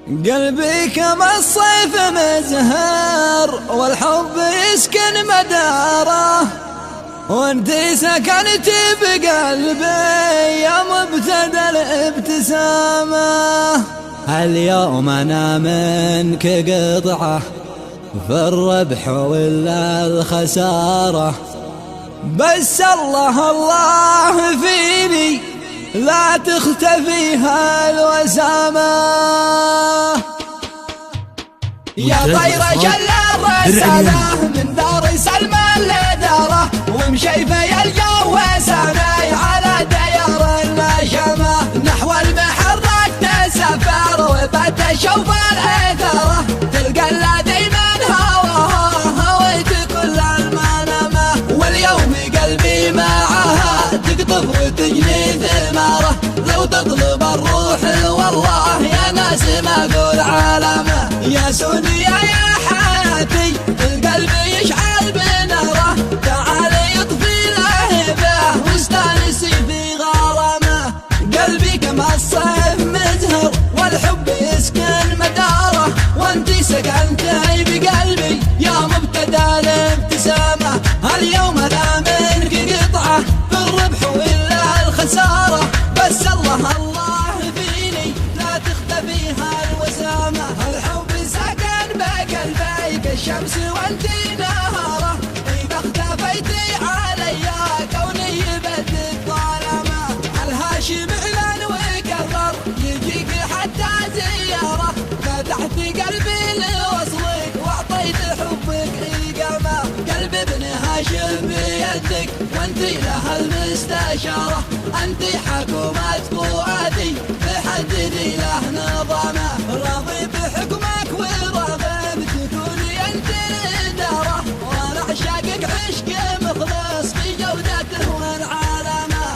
قلبي كما الصيف مزهر والحب يسكن مداره، وانتي سكنتي بقلبي يا مبتدى الابتسامة. اليوم انا منك قطعة في الربح ولا الخسارة، بس الله الله فيني لا تختفي هالوسامة. يا طير جل الرسالة من دار سلمى لداره، ومشيفة الجو سناي على ديار النشمة، نحو المحرك تسافر وبات شوف الأثرة، تلقى الذي من هواها هويت كل المنامة، واليوم قلبي معها تقطف وتجني ثماره، لو تطلب الروح والله يا ناس ما اقول علامه. يا سونيا يا حياتي القلب يشعل بناره، تعالي يطفي لهبه واستانسي في غرامه. قلبي كما الصيف مزهر والحب يسكن مداره، وانتي سكنتي بقلبي يا مبتدى الابتسامه. اليوم انا منك قطعه في الربح ولا الخساره، بس الله الله فيني لا تختفي هالوسامه. الحب سكن بقلبي كالشمس وانتي نهاره، اذا اختفيتي علي كوني يبدل الظلامه. الهاشم اعلن وقرر يجيك حتى زياره، فتحت قلبي لوصلك واعطيت حبك اقامه. قلب ابن هاشم بيدك وانتي لها المستشاره، انتي حكومة فؤادي بحددي له نظامه. راضي بحكمك وراغب تكوني انت الاداره، وانا اعشقك عشق مخلص في جودته والعلامه.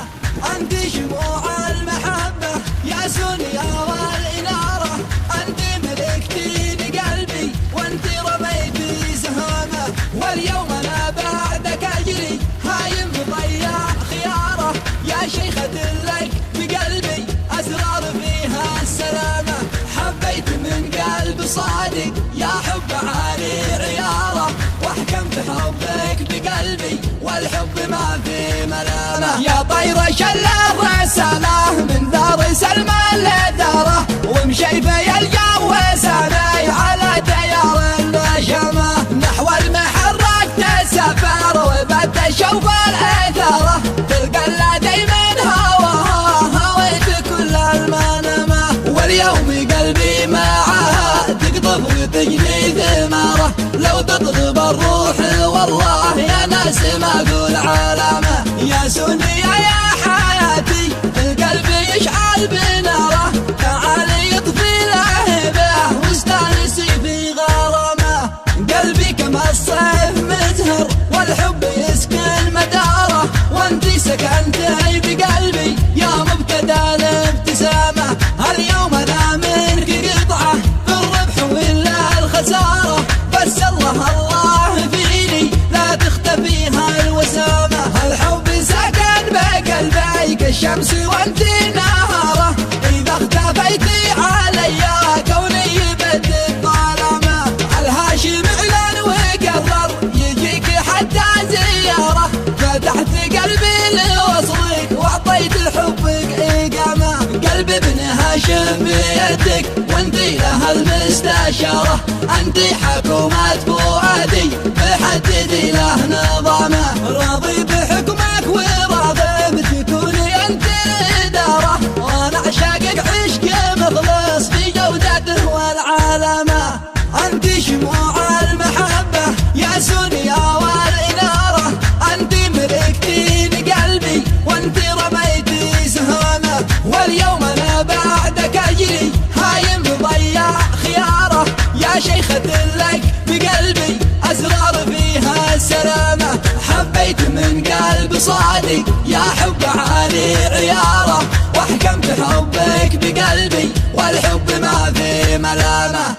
انتي شموع المحبه يا سونيا والاناره، انتي ملكتين قلبي وانتي رميتي سهامه. واليوم انا بعدك اجري هايم مضيع خياره، يا شيخة لك بقلبي أسرار فيها السلامة. حبيت من قلب صادق يا حب عالي عياره، واحكم بحبك بقلبي والحب ما في ملامه. يا طير شل الرسالة من دار سلمى لداره، ومشيفة الجو سناي على ديار النشمة، نحو المحرك تسافر وبات شوف الأثرة، تلقى الذي من هواها هويت كل المنامة. واليوم قلبي معها تقطف وتجني ثماره، لو تطلب الروح والله يا ناس ما اقول علامه. يا سونيا يا حياتي القلب يشعل بناره، تعالي يطفي لهبه واستانسي في غرامه. قلبي كما الصيف مزهر والحب يسكن مداره، وانتي سكنتي بقلبي يا مبتدى الابتسامه. اليوم انا منك قطعه في الربح ولا الخساره، بس الله الله فيني لا تختفي هالوسامه. الحب سكن بقلبي كالشمس وانتي نهاره، اذا اختفيتي علي كوني يبدل الظلامه. الهاشم اعلن وقرر يجيك حتى زياره، فتحت قلبي لوصلك واعطيت حبك اقامه. قلب ابن هاشم بيدك وانتي لها المستشاره، انتي حكومة فؤادي بحددي له نظامه. راضي بحكمك وراغب تكوني انت الاداره، وانا اعشقك عشق مخلص في جودته والعلامه. انتي شموع المحبه يا سونيا والاناره، انتي ملكتين قلبي وانتي رميتي سهامه. واليوم انا بعدك اجري هايم مضيع خياره، يا شيخة لك بقلبي اسرار فيها السلامه. حبيت من قلب صادق يا حب عالي عياره، واحكم بحبك بقلبي والحب ما في ملامه.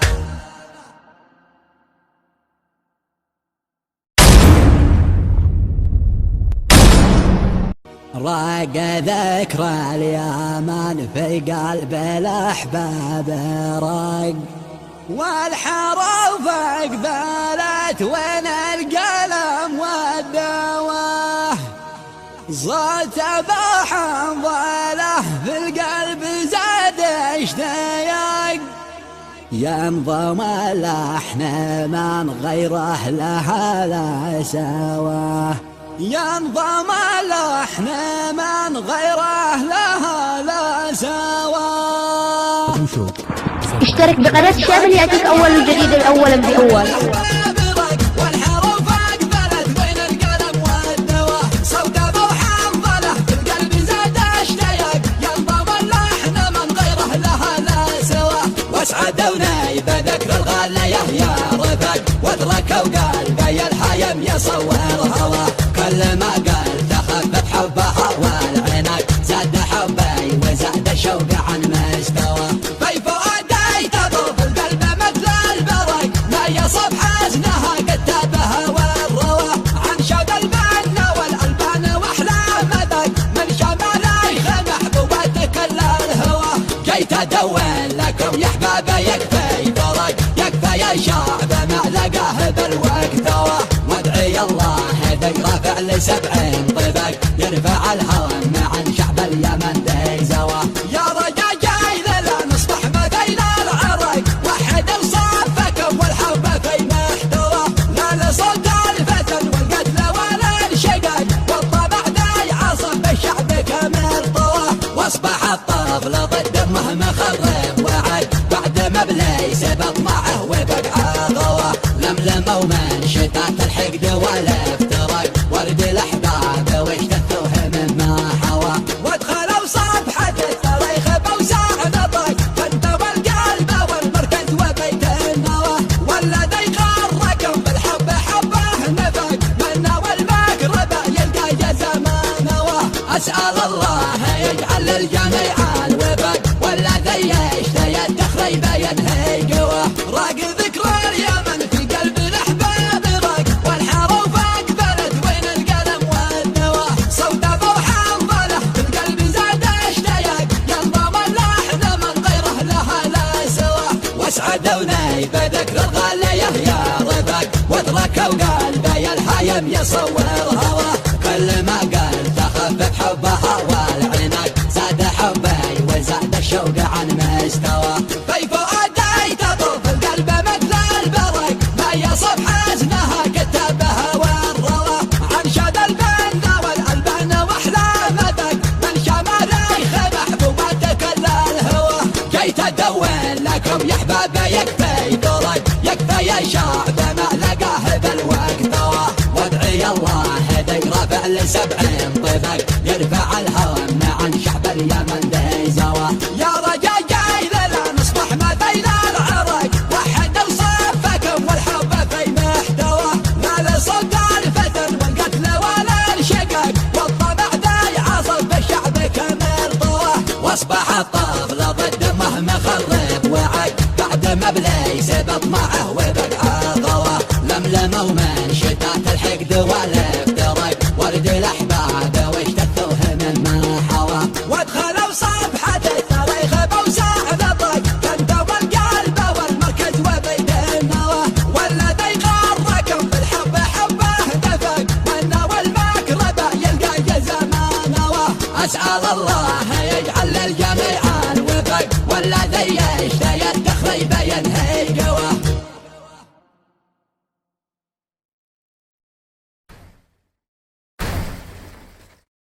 راق ذكرى اليمن في قلب الأحباب راق، والحروف اقبلت وين القلم والدواء، صوت بحنظله في القلب زاد اشتياق، ينظم اللحن من غيره لها لا سواه، ينظم اللحن من غيره لها لا سواه. اشترك بقناة شامل يأتيك أول الجديد أولا بأول. واسعدونا بذكر الغالية يا رفاق، وادركوا قلبي الحيم يصور هواه، كل ما قلت خفت حبها والعناق، زاد حبي وزاد شوقي عن مستوى، في فؤادي تضرب القلب مثل البرق، ما يصف حزنها كتابها والروى، عن شوق البن والألبان واحلى مذاق، من شماليخ محبوبتك الا الهوى، جيت ادور لكم يا احبابي يكفي فرق، يكفي يا شعب ما لقاه بالوقت هوى، وادعي الله ذكرى فعل 70 طبق، يرفع الهم عن شعب اليمن ذي زوى، يا رجال جاي لا نصبح مثيل العرق، وحد وصفكم والحب في محتوى، لا لصوت الفتن والقتل ولا الشقاق، والطبع ذي عصف بالشعب كمل طوى، واصبح الطفل ضد امه مخرب وعد، بعد ما بليس بطمعه وبقعه غوى، لملموا من شتات الحقد والافتراق، ورد الاحباب واشتثوه مما حوى، وادخلوا صفحة التاريخ بوسع نطق، فانتوى القلب والمركز وبيت النوى، والذي غركم بالحب حبه نفق، منا والمقربة يلقى جزا ما نوى، اسأل الله يجعل الجميع الوفق، والذي يشتهي التخريب ينهي قواه، راق ذكرى اليمن في قلب الاحباب راق، والحروف اقبلت وين القلم والنوى، صوت ابو حنظله في القلب زاد اشتياق، ينظم اللحن من غيره لها لا سواه، واسعدونا بذكر الغالية يا رفاق، وادركوا قلبي الحيم يصور هواه، كل ما قلت خفت حبها والعناق، زاد حبي وزاد الشوق عن مستوى، في فؤادي تطوف القلب مثل البرق، ما يصف حزنها كتابها والروى، عن شد البن والألبان واحلى مذاق، من شماليخ محبوبتك الا الهوى، جيت ادور لكم يا احبابي يكفي درق، يكفي يا شعب ما لقاه بالوقت هوى، وادعي الله ذكرى فعل 70 طبق، يرفع الهم عن شعب اليمن ذي زوى، يا رجال جاي لا نصبح مثيل العرق، وحد وصفكم والحب في محتوى، لا لصوت الفتن والقتل ولا الشقاق، والطبع ذي عصف بالشعب كمل طوى، واصبح الطفل ضد امه مخرب وعق، بعد ما بليس بطمعه وبقعه غوى، لملموا من شتات الحقد والافتراق، ورد الاحباب واشتثوه مما حوى، وادخلوا صفحة التاريخ بوسع نطق، فانتوى القلب والمركز وبيت النوى، والذي غركم بالحب حبه نفق، منا والمقربة يلقى جزا ما نوى، اسأل الله يجعل للجميع الوفق، والذي يشتهي